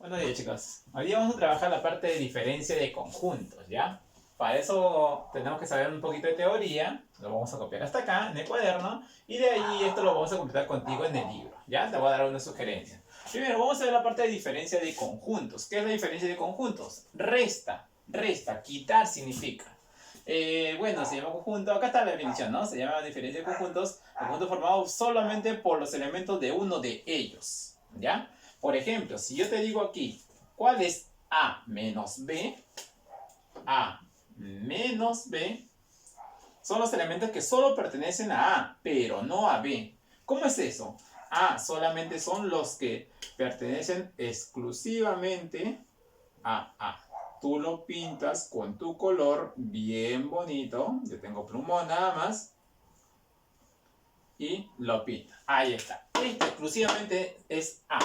Buenos días, chicos. Hoy día vamos a trabajar la parte de diferencia de conjuntos, ¿ya? Para eso tenemos que saber un poquito de teoría. Lo vamos a copiar hasta acá en el cuaderno. Y de ahí esto lo vamos a completar contigo en el libro, ¿ya? Te voy a dar una sugerencia. Primero, vamos a ver la parte de diferencia de conjuntos. ¿Qué es la diferencia de conjuntos? Resta. Resta. Quitar significa. Bueno, se llama conjunto. Acá está la definición, ¿no? Se llama diferencia de conjuntos. Conjunto formado solamente por los elementos de uno de ellos, ¿ya? Por ejemplo, si yo te digo aquí, ¿cuál es A menos B? A menos B son los elementos que solo pertenecen a A, pero no a B. ¿Cómo es eso? A solamente son los que pertenecen exclusivamente a A. Tú lo pintas con tu color bien bonito. Yo tengo plumón nada más. Y lo pintas. Ahí está. Esto exclusivamente es A.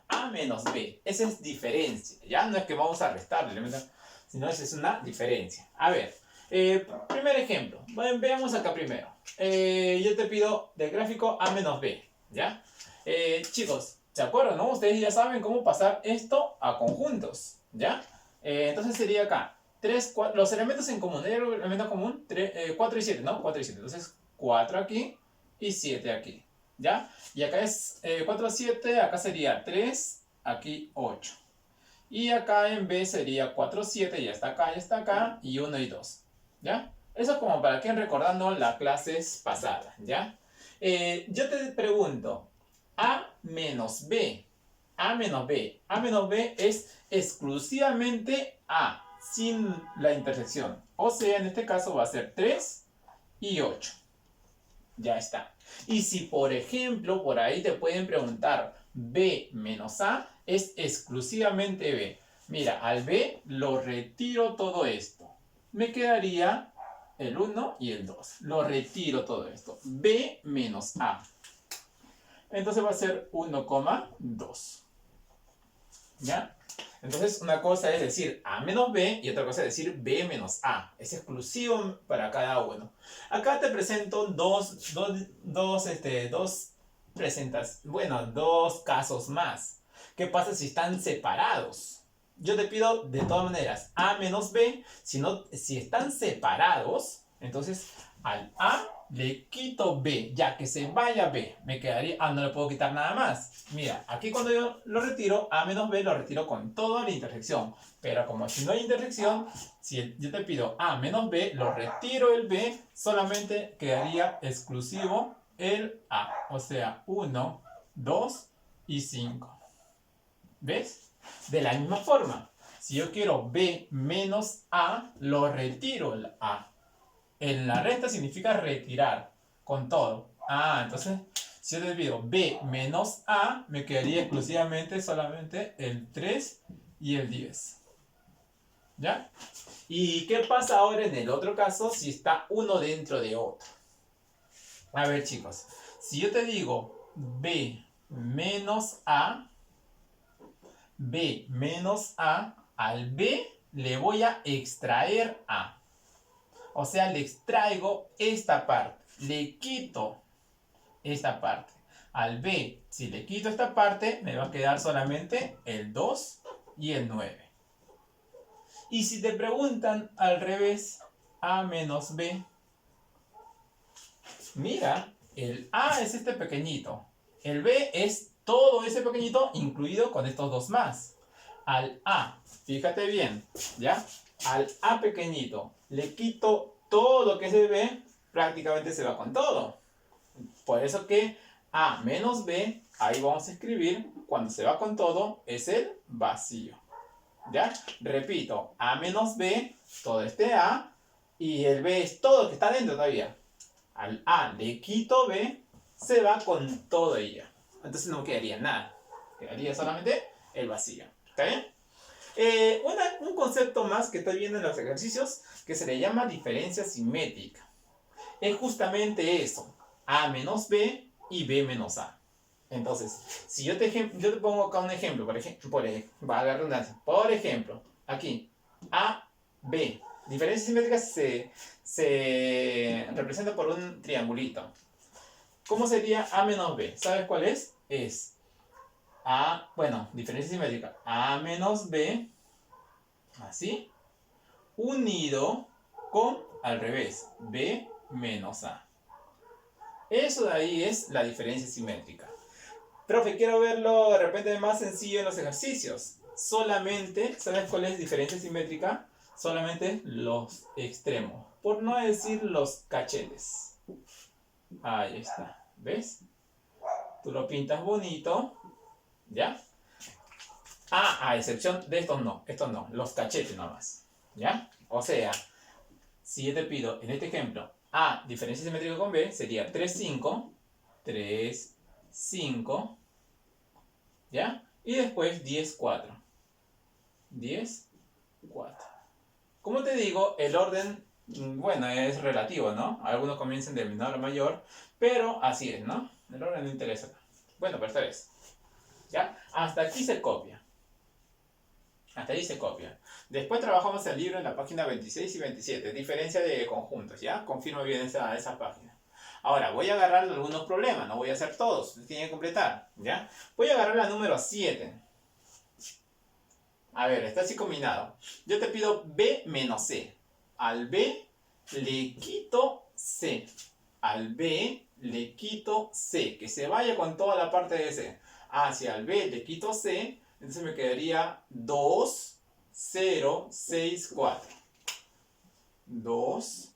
A menos B. Esa es diferencia. Ya no es que vamos a restar elementos, sino esa es una diferencia. A ver, primer ejemplo. Bueno, veamos acá primero. Yo te pido del gráfico A menos B. ¿Ya? Chicos, ¿se acuerdan, no? Ustedes ya saben cómo pasar esto a conjuntos. ¿Ya? Entonces sería acá. 3, 4, los elementos en común. ¿Hay algún elemento común? 4 y 7, ¿no? 4 y 7. Entonces 4 aquí y 7 aquí. ¿Ya? Y acá es 4, 7, acá sería 3, aquí 8. Y acá en B sería 4, 7, ya está acá, y 1 y 2. ¿Ya? Eso es como para que recordando las clases pasadas, ¿ya? Yo te pregunto, A menos B, A menos B, A menos B es exclusivamente A, sin la intersección. O sea, en este caso va a ser 3 y 8. Ya está. Y si por ejemplo por ahí te pueden preguntar B menos A es exclusivamente B. Mira, al B lo retiro todo esto. Me quedaría el 1 y el 2. Lo retiro todo esto. B menos A. Entonces va a ser 1,2. ¿Ya? Entonces una cosa es decir A menos B y otra cosa es decir B menos A. Es exclusivo para cada uno. Acá te presento dos casos más. ¿Qué pasa si están separados? Yo te pido de todas maneras A menos B. Si están separados, entonces al A le quito B, ya que se vaya B. Me quedaría, no le puedo quitar nada más. Mira, aquí cuando yo lo retiro, A menos B lo retiro con toda la intersección. Pero como si no hay intersección, si yo te pido A menos B, lo retiro el B, solamente quedaría exclusivo el A. O sea, 1, 2 y 5. ¿Ves? De la misma forma, si yo quiero B menos A, lo retiro el A. En la resta significa retirar con todo. Entonces, si yo divido B menos A, me quedaría exclusivamente solamente el 3 y el 10. ¿Ya? ¿Y qué pasa ahora en el otro caso si está uno dentro de otro? A ver, chicos. Si yo te digo B menos A, B menos A, al B le voy a extraer A. O sea, le extraigo esta parte. Le quito esta parte. Al B, si le quito esta parte, me va a quedar solamente el 2 y el 9. Y si te preguntan al revés, A menos B, mira, el A es este pequeñito. El B es todo ese pequeñito incluido con estos dos más. Al A, fíjate bien, ¿ya? Al A pequeñito le quito todo lo que es el B, prácticamente se va con todo. Por eso que A menos B, ahí vamos a escribir, cuando se va con todo, es el vacío. ¿Ya? Repito, A menos B, todo este A, y el B es todo lo que está dentro todavía. Al A le quito B, se va con todo ella. Entonces no quedaría nada. Quedaría solamente el vacío. ¿Está bien? Un concepto más que estoy viendo en los ejercicios que se le llama diferencia simétrica. Es justamente eso. A menos B y B menos A. Entonces, si yo te pongo acá un ejemplo, valga la redundancia. Por ejemplo, aquí, A, B. Diferencia simétrica se representa por un triangulito. ¿Cómo sería A menos B? ¿Sabes cuál es? Es A, bueno, diferencia simétrica. A menos B, así, unido con, al revés, B menos A. Eso de ahí es la diferencia simétrica. Profe, quiero verlo de repente más sencillo en los ejercicios. Solamente, ¿sabes cuál es diferencia simétrica? Solamente los extremos. Por no decir los cachetes. Ahí está. ¿Ves? Tú lo pintas bonito. ¿Ya? A excepción de estos no. Estos no. Los cachetes nomás. ¿Ya? O sea, si yo te pido, en este ejemplo, A, diferencia simétrica con B, sería 3, 5. 3, 5. ¿Ya? Y después 10, 4. 10, 4. Como te digo, el orden, bueno, es relativo, ¿no? Algunos comienzan de menor a mayor, pero así es, ¿no? El orden no interesa. Bueno, pero esta vez. ¿Ya? Hasta aquí se copia. Hasta ahí se copia. Después trabajamos el libro en la página 26 y 27. Diferencia de conjuntos, ¿ya? Confirma bien esa página. Ahora, voy a agarrar algunos problemas. No voy a hacer todos. Tienen que completar, ¿ya? Voy a agarrar la número 7. A ver, está así combinado. Yo te pido B menos C. Al B le quito C. Al B le quito C. Que se vaya con toda la parte de C. Hacia el B le quito C. Entonces me quedaría 2, 0, 6, 4. 2,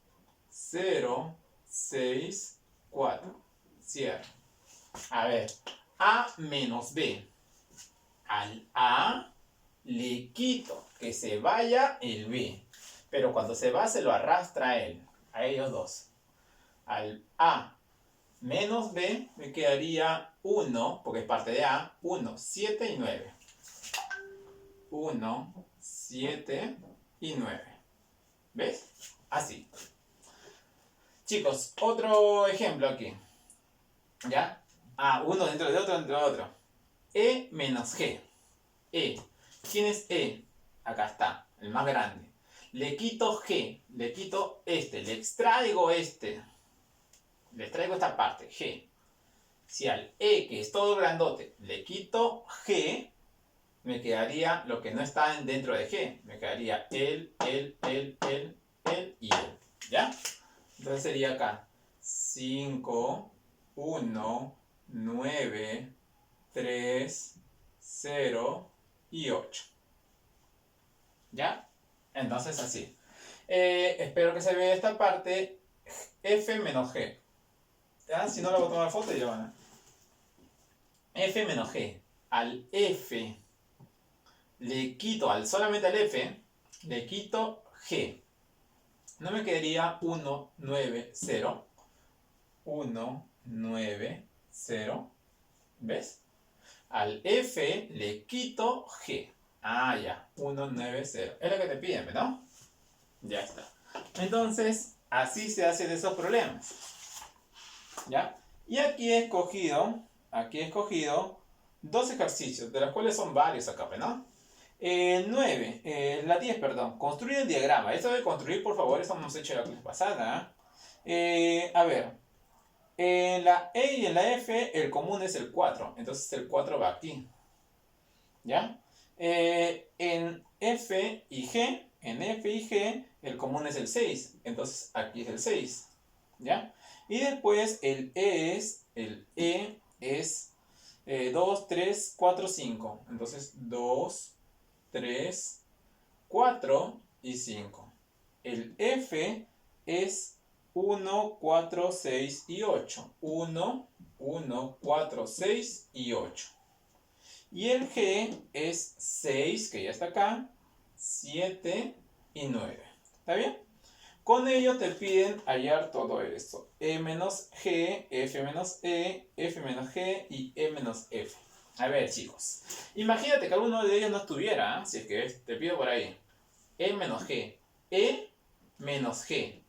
0, 6, 4. Cierro. A ver. A menos B. Al A le quito que se vaya el B. Pero cuando se va se lo arrastra a él. A ellos dos. Al A menos B me quedaría 1, porque es parte de A. 1, 7 y 9. 1, 7 y 9. ¿Ves? Así. Chicos, otro ejemplo aquí. ¿Ya? Uno dentro de otro, dentro de otro. E menos G. E. ¿Quién es E? Acá está, el más grande. Le quito G, le quito este, le extraigo este. Le extraigo esta parte, G. Si al E, que es todo grandote, le quito G, me quedaría lo que no está dentro de G. Me quedaría él y él. ¿Ya? Entonces sería acá 5, 1, 9, 3, 0 y 8. ¿Ya? Entonces así. Espero que se vea esta parte. F menos G. ¿Ya? Si no, le voy a tomar foto y lo van a... F menos G. Al F le quito, solamente al F, le quito G. No me quedaría 1, 9, 0. 1, 9, 0. ¿Ves? Al F le quito G. Ya. 1, 9, 0. Es lo que te piden, ¿no? Ya está. Entonces, así se hacen esos problemas. ¿Ya? Y aquí he escogido dos ejercicios, de los cuales son varios acá, ¿no? 9, la 10, perdón. Construir el diagrama. Esto de construir, por favor, eso hemos hecho la clase pasada. A ver. En la E y en la F, el común es el 4. Entonces el 4 va aquí. ¿Ya? En F y G, el común es el 6. Entonces aquí es el 6. ¿Ya? Y después el E es 2, 3, 4, 5. Entonces 2, 3, 4 y 5. El F es 1, 4, 6 y 8. 1, 1, 4, 6 y 8. Y el G es 6, que ya está acá, 7 y 9. ¿Está bien? Con ello te piden hallar todo esto. E menos G, F menos E, F menos G y E menos F. A ver, chicos. Imagínate que alguno de ellos no estuviera, si es que te pido por ahí. E menos G. E menos G.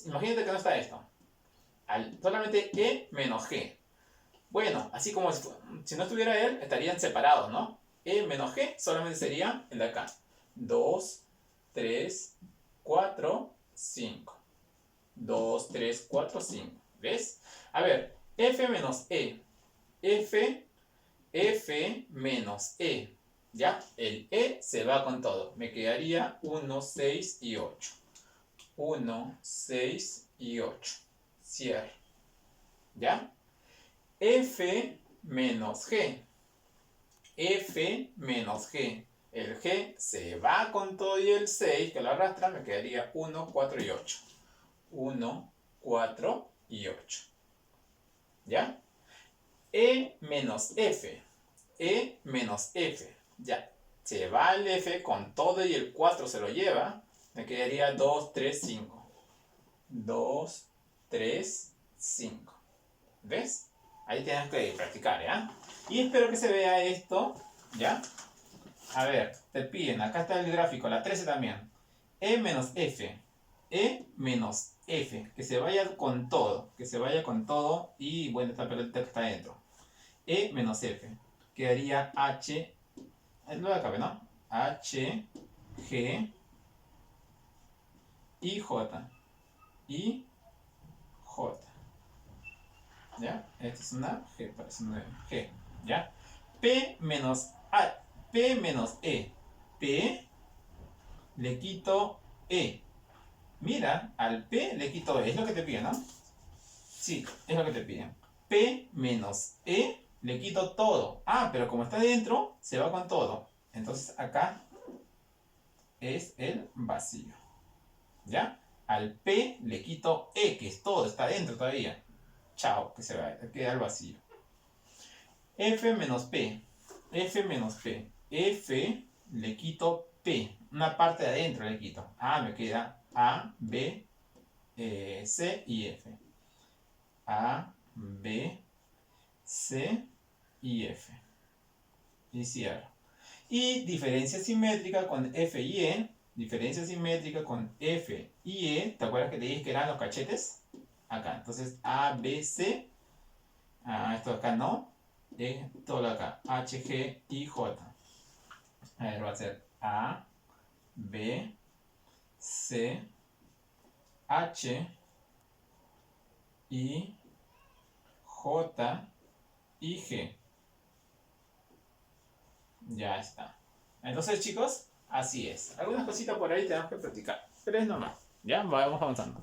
Imagínate que no está esto. Solamente E menos G. Bueno, así como si no estuviera él, estarían separados, ¿no? E menos G solamente sería el de acá. 2, 3, 4, 5. 2, 3, 4, 5. ¿Ves? A ver, F menos E. F F menos E. ¿Ya? El E se va con todo. Me quedaría 1, 6 y 8. 1, 6 y 8. Cierre. ¿Ya? F menos G. F menos G. El G se va con todo y el 6 que lo arrastra, me quedaría 1, 4 y 8. 1, 4 y 8. ¿Ya? E menos F. E menos F. Ya. Se va el F con todo y el 4 se lo lleva. Me quedaría 2, 3, 5. 2, 3, 5. ¿Ves? Ahí tienes que practicar, ¿ya? Y espero que se vea esto, ¿ya? A ver, te piden, acá está el gráfico, la 13 también. E menos F. E menos F. Que se vaya con todo. Que se vaya con todo. Y bueno, esta pelota que está adentro. E menos F. Quedaría H. No la cabe, ¿no? H, G, y J. Y J. ¿Ya? Esta es una G, parece una G. ¿Ya? P menos A. P menos E. P le quito E. Mira, al P le quito E. Es lo que te piden, ¿no? Sí, es lo que te piden. P menos E le quito todo. Ah, pero como está dentro, se va con todo. Entonces acá es el vacío. ¿Ya? Al P le quito E, que es todo, está dentro todavía. Chao, que se va, queda el vacío. F menos P. F menos P. F le quito P. Una parte de adentro le quito. Ah, me queda A, B, C y F. A, B, C y F. Y cierro. Y diferencia simétrica con F y E. Diferencia simétrica con F y E. ¿Te acuerdas que te dije que eran los cachetes? Acá. Entonces A, B, C. Esto acá no. Todo acá. H, G y J. A ver, va a ser A, B, C, H, I, J y G. Ya está. Entonces, chicos, así es. Algunas cositas por ahí tenemos que practicar. Pero es normal. Ya, vamos avanzando.